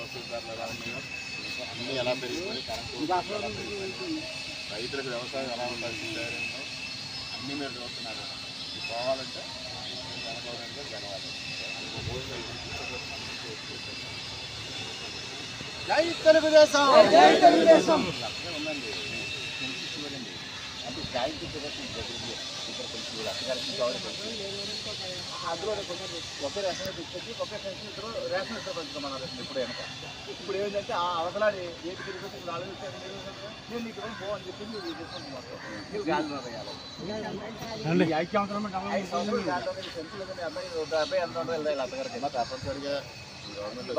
వసతి ధరలు ఎలా ఉన్నాయో అన్నీ ఎలా పెరిగిపోయి కరెంటు ఎలా పెరిగిపోయినాయో రైతులకు వ్యవసాయం ఎలా ఉండాలి ధైర్యంలో అన్నీ మీరు చూస్తున్నారు. ఇది పోవాలంటే చంద్రబాబు నాయుడు గారు గెలవాలి. జై తెలుగుదేశం జై తెలుగుదేశం ఉందండి అంటే జాయింట్ అందులో ఒకే రేషన్ తీసుకొచ్చి ఒకే పెన్షన్ ఇద్దరు రేషన్ ఇద్దరు పెంచుకోమన్నారు ఇప్పుడు వెనక. ఇప్పుడు ఏంటంటే ఆ అవసరాలు ఏది తిరిగి ఇప్పుడు నాలుగు నేను నీకు పో అని చెప్పి నువ్వు తీసుకుంటున్నాను మొత్తం నీకు గాలి అబ్బాయి 5 సంవత్సరాలు అబ్బాయి ఎంత ఉంటుంది అత్తగారికి తప్పనిసరిగా గవర్నమెంట్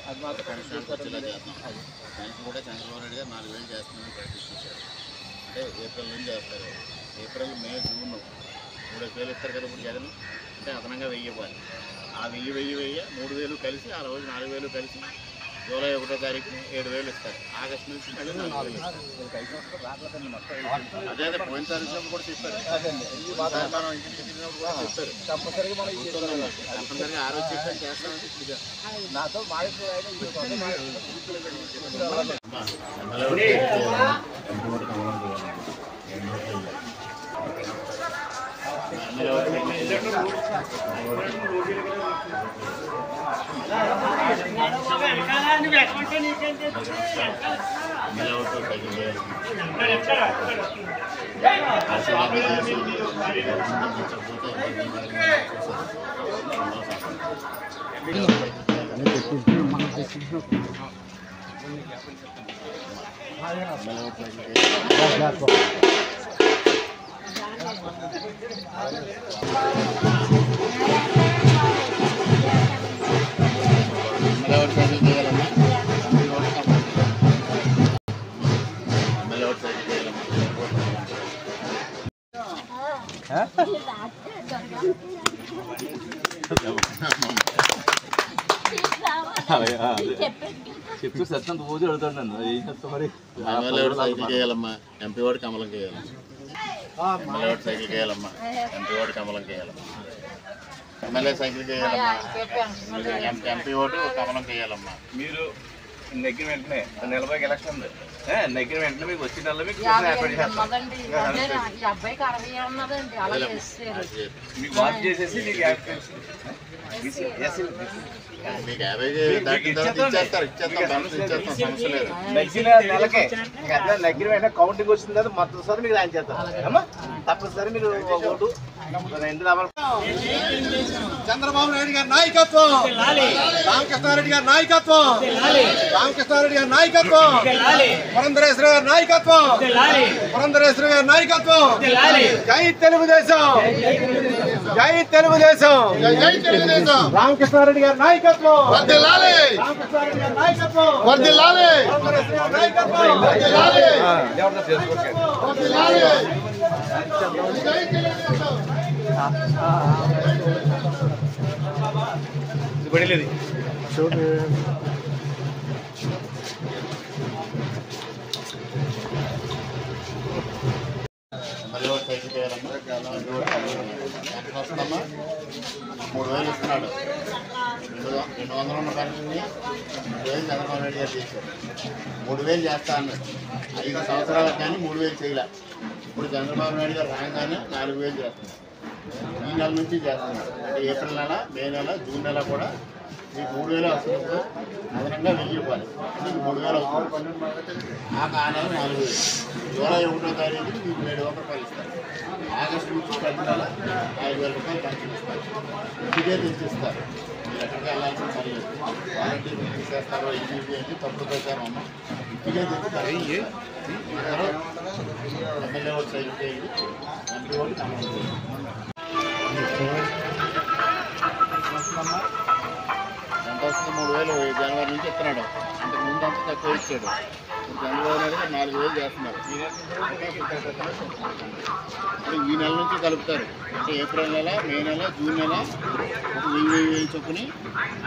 అది మాత్రం పెన్షన్ కూడా చంద్రబాబు నాయుడు గారు 4,000 చేస్తున్నామని ప్రకటించారు. అంటే ఏప్రిల్ నుంచి చేస్తారు. ఏప్రిల్ మే జూన్ 3,000 ఇస్తారు కదా ఇప్పుడు జగన్. అంటే అదనంగా 1000 ఇవ్వాలి. ఆ 1000 3,000 కలిసి ఆ రోజు 4,000 కలిసి జూలై 1వ తారీఖున 7,000 ఇస్తారు. ఆగస్టు నుంచి మళ్ళీ 4,000 అదే అదే పోయిన తారీఖు కూడా చెప్పారు. మనం ఇంటికి తిరిగినప్పుడు కూడా చెప్తారు. తప్పనిసరిగా ఆ రోజు చెప్పారు చేస్తామని నాతో చెప్తూ సత్యంత రోజు అడుగుతాడు నన్ను మరి సైకిల్ చేయాలమ్మా ఎంపీ వాడు కమలం చేయాలమ్మా సైకిల్ చేయాలమ్మా ఎంపీ వాడు కమలం చేయాలమ్మా ఎమ్మెల్యే సైకిల్ చేయాలమ్మా ఎంపీ ఓటు కమలం చేయాలమ్మా. మీరు నెగ్గిన వెంటనే నెలపైకి ఎలక్షన్ ఉంది. నెగ్గిన వెంటనే మీకు వచ్చిన నెలలో మీకు మీకు మార్పు చేసేసి మీకు నెగ్గిన వెంటనే కౌంటింగ్ వచ్చింది కదా మొత్తం సార్ మీకు ఆయన చేస్తారు అమ్మా. తప్పనిసరి మీరు ఓటు చంద్రబాబు నాయుడు గారి నాయకత్వం, రామకృష్ణారెడ్డి గారి నాయకత్వం, రామకృష్ణారెడ్డి గారి నాయకత్వం, పురంధరేశ్వర గారి నాయకత్వం, పురంధరేశ్వర గారి నాయకత్వం. జై తెలుగుదేశం జై తెలుగుదేశం జై తెలుగుదేశం. రామకృష్ణారెడ్డి గారి నాయకత్వం వర్ధిల్లాలి, రామకృష్ణారెడ్డి గారి నాయకత్వం వర్ధిల్లాలి, పురంధరేశ్వర గారి నాయకత్వం వర్ధిల్లాలి వర్ధిల్లాలి. జై తెలుగుదేశం. పడలేదు చూడు ఎమ్మెల్యే సైకిల్ చేయాలమ్మా ఎంత వస్తుందమ్మా 3,000 ఇస్తున్నాడు. 200 ఉన్న పరిస్థితిని 3,000 చంద్రబాబు నాయుడు గారు చేశారు. 3,000 చేస్తా అన్నాడు. 5 సంవత్సరాలకు కానీ 3,000 చేయలే. ఇప్పుడు చంద్రబాబు నాయుడు గారు రాగానే 4,000 చేస్తున్నారు. ఈ నెల నుంచి చేస్తున్నారు. అంటే ఏప్రిల్ నెల, మే నెల, జూన్ నెల కూడా మీకు 3,000 వస్తున్నప్పుడు అదనంగా 1,000 ఇవ్వాలి. మీకు 3,000 వస్తుంది. ఆ నెల 4,000. జూలై 1వ తారీఖుకి మీకు 7,000 రూపాయలు ఇస్తారు. ఆగస్టు నుంచి ప్రతి నెల 5,000 రూపాయలు పెన్షన్ ఇస్తారు. ఇదే తెచ్చిస్తారు. మీరు ఎక్కడికి వెళ్ళాల్సిన పని లేదు. వాలంటీర్ తీసేస్తారో ఇది అంటే తప్పుడు ప్రచారం అమ్మ. ఇదే తెచ్చుతారు. ఎమ్మెల్యే ఓటు సైకిల్ చేయండి, ఎంపీ ఓటు కమలం చేయండి. ఎంత వస్తుంది? 3,000 జనవరి నుంచి ఇస్తున్నాడు. అంతకు ముందు అంతా తక్కువ ఇచ్చాడు. ఇప్పుడు చంద్రబాబు నాయుడు 4,000 చేస్తున్నారు. ఇప్పుడు ఈ నెల నుంచి కలుపుతారు. అంటే ఏప్రిల్ నెల, మే నెల, జూన్ నెల 1,000 చొప్పుని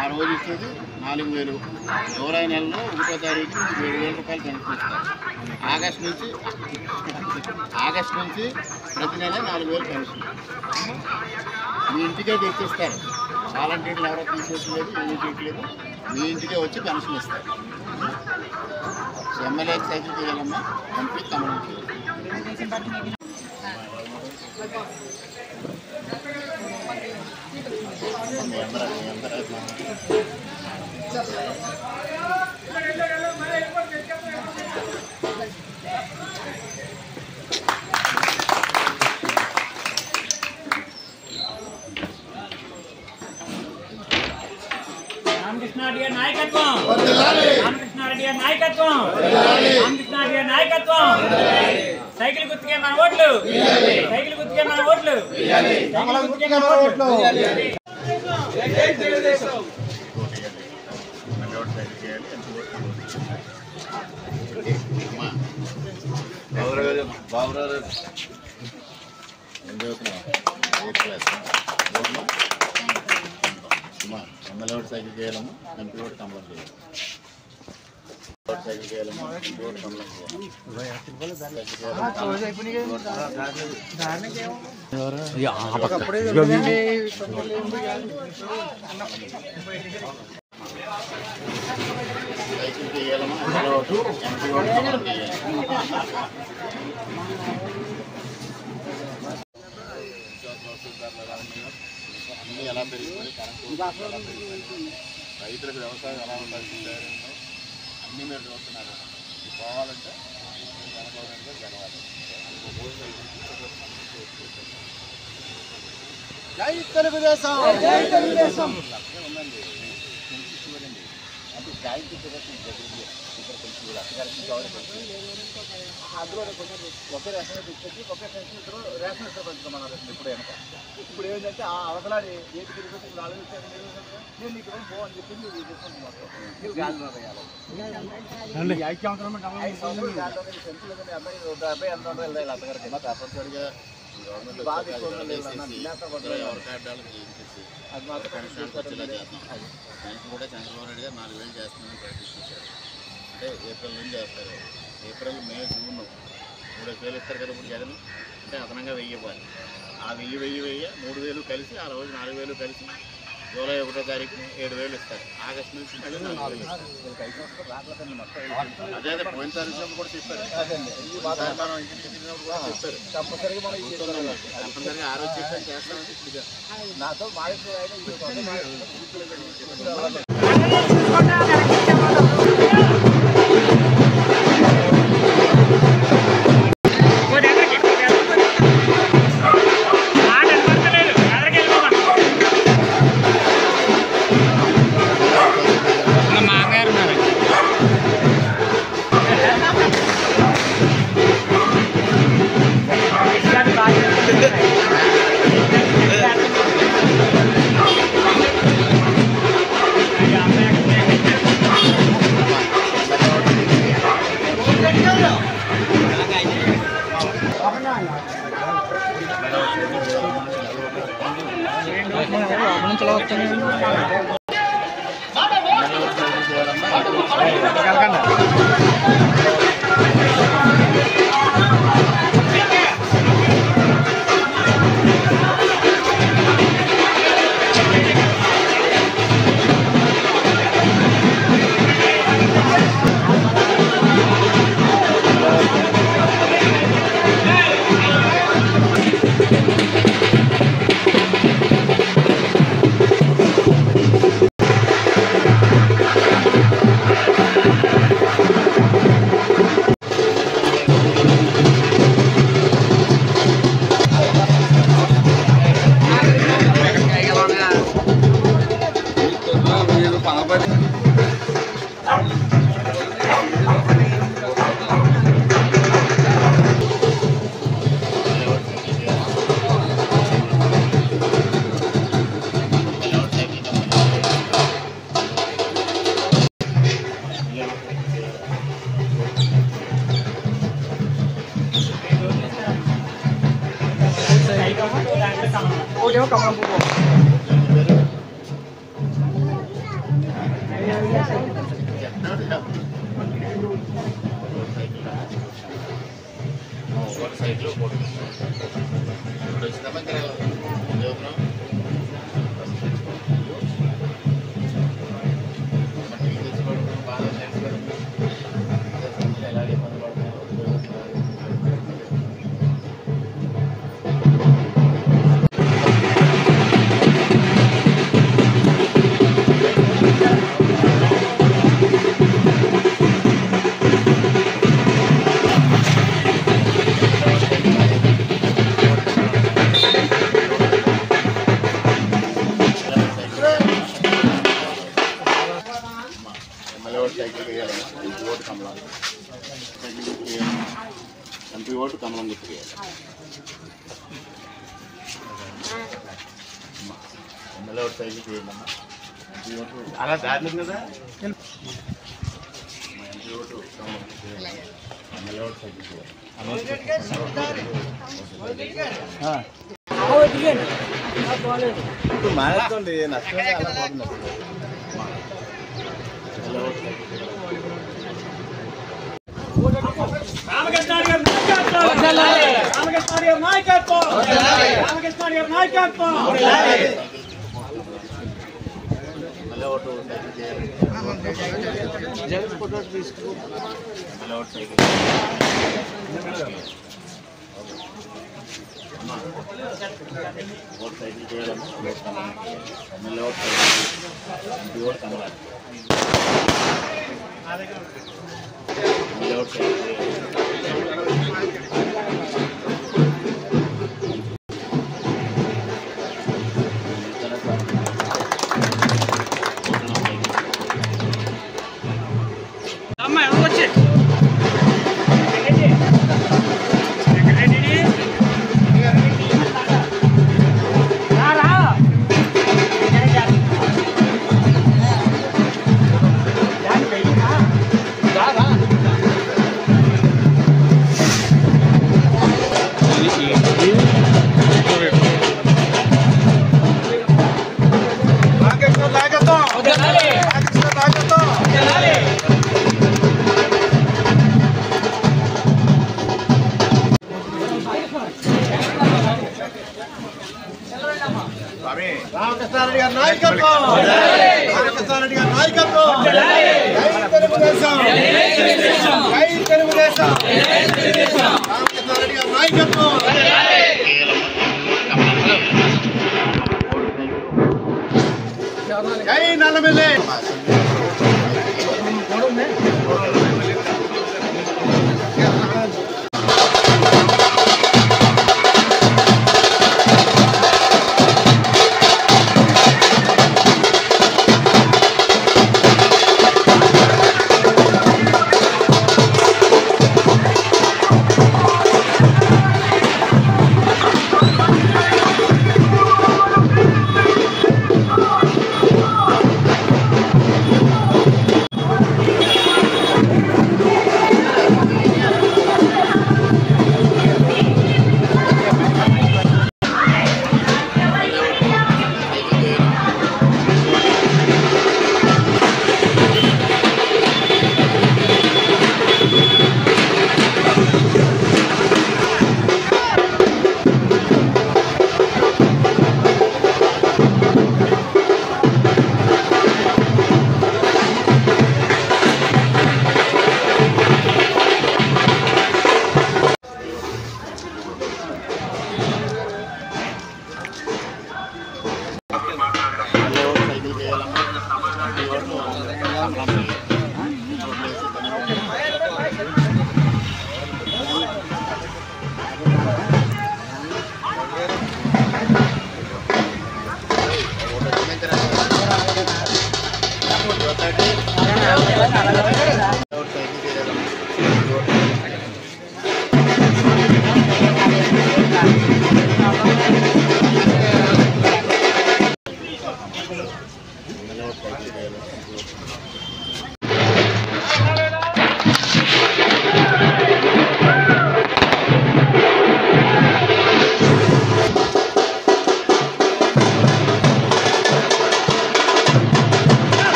ఆ రోజు ఇచ్చేది 4,000. జూలై నెలలో 1వ తారీఖు 7,000 రూపాయలు పెన్షన్ ఇస్తారు. ఆగస్టు నుంచి ప్రతి నెల 4,000 పెన్షన్ మీ ఇంటికే తెచ్చిస్తారు. వాలంటీర్లు ఎవరో తీసేసలేదు, ఏమీ చేయట్లేదు. మీ ఇంటికే వచ్చి పెన్షన్ ఇస్తారు. ఎమ్మెల్యేకి సైకిల్ చేయాలమ్మా, ఎంపీ కమలంకి. రామకృష్ణారెడ్డి గారి నాయకత్వం, రామకృష్ణారెడ్డి గారి నాయకత్వం, రామకృష్ణారెడ్డి గారి నాయకత్వం. సైకిల్ గుర్తుకే మన ఓట్లు, సైకిల్ గుర్తుకే మన ఓట్లు, సైకిల్ గుర్తుకే మన ఓట్లు. ఎమ్మెల్యే ఓటు సైకిల్ చేయాలమ్మా, ఎంపీ ఓటు కమలం చేయాలి. సైకిల్ చేయాలమ్మా, ఎంపీ ఓటు కమలం చేయాలి. సైకిల్ చేయాలమ్మా, ఎమ్మెల్యే ఓటు, ఎంపీ ఓటు కమలం చేయాలి. అన్నీ ఎలా పెరిగిపోయి, కరెంటు ఎలా పెరిగిపోయి, రైతులకు వ్యవసాయం ఎలా ఉండాలి, అన్నీ మీరు చూస్తున్నారు. ఇది పోవాలంటే గెలవాలంటే గెలవాలి. జై తెలుగుదేశం, జై తెలుగుదేశం. ఉందండి చూడండి, అంటే జాయింట్ ఇక్కడ కొంచెం అత్తగారికి అందులో ఒకే రేషన్ తీసుకొచ్చి ఒకే పెన్షన్ ఇద్దరు రేషన్ ఇస్తారు పంచుకోమన్నారు ఇప్పుడు వెనక. ఇప్పుడు ఏంటంటే ఆ అవతలాడి ఏంటి తిరుగుతుంది, ఇప్పుడు ఆలోచించాను నేను నీకు పోవని చెప్పి మీరు తీసుకుంటున్నారు. మీరు గాలిలో వేయాలి. 5 సంవత్సరాలు సెంచులేదండి. అబ్బాయి 70 ఎంత ఉంటుంది వెళ్ళాలి అత్తగారికి. తప్పనిసరిగా గవర్నమెంట్ ఎవరికాడ్డాలకు చేయించేసి అది మాత్రం పెన్షన్ వచ్చేలా చేద్దాం. పెన్షన్ కూడా చంద్రబాబు నాయుడు గారు 4000 చేస్తున్నామని ప్రకటించారు. అంటే ఏప్రిల్ నుంచి చేస్తారు. ఏప్రిల్, మే, జూన్ 3000 ఇస్తారు కదా ఇప్పుడు జగన్. అంటే అదనంగా 1000 ఇవ్వాలి. ఆ 1000 3000 కలిసి ఆ రోజు 4000 కలిసి జూలై 1వ తారీఖు 7000 ఇస్తారు. ఆగస్టు నుంచి మళ్ళీ 4000 ఇస్తారు. అదే అదే పోయినసారి కూడా చెప్పారు. మనం ఇంటికి తిరిగినప్పుడు కూడా చెప్పారు. తప్పనిసరిగా ఆ రోజు చెప్పాను చేస్తామని ఇప్పుడు నాతో సైకిల్ వేయాలమ్మా. ఎంపీ ఓటు కమలం. సైకిల్ గుర్తు వేయాలమ్మా. ఎంపీ ఓటు కమలం గుర్తు వేయాలి. ఎమ్మెల్యే ఓటు సైకిల్ వేయాలమ్మా. ఎంపీ ఓటు అలా దారిలేదు కదా. ఎంపీ ఓటు కమలం గుర్తు వేయాలి. ఎమ్మెల్యే ఓటు సైకిల్ వేయాలి. మానేస్తుంది నష్టం అలా పోతుంది. రామకృష్ణ గారి నాయకత్వం. రామకృష్ణ గారి నాయకత్వం. ఎమ్మెల్యే ఓటు సైకిల్ చేయాలి. ఫోటో తీసుకో. MLA vote cycle vote cycle చేయాలమ్మా. ఓటు కమలం చేయాలి. MLA vote cycle MP vote కమలాలి. ఎమ్మెల్యే ఓటు సైకిల్ చేయాలి. అమ్మాయి వచ్చి రామకృష్ణారెడ్డి గారి నాయకత్వం. రామకృష్ణారెడ్డి గారి నాయకత్వం. జై తెలుగుదేశం. జై తెలుగుదేశం. రామకృష్ణారెడ్డి గారి నాయకత్వం. జై నల్లమిల్లి.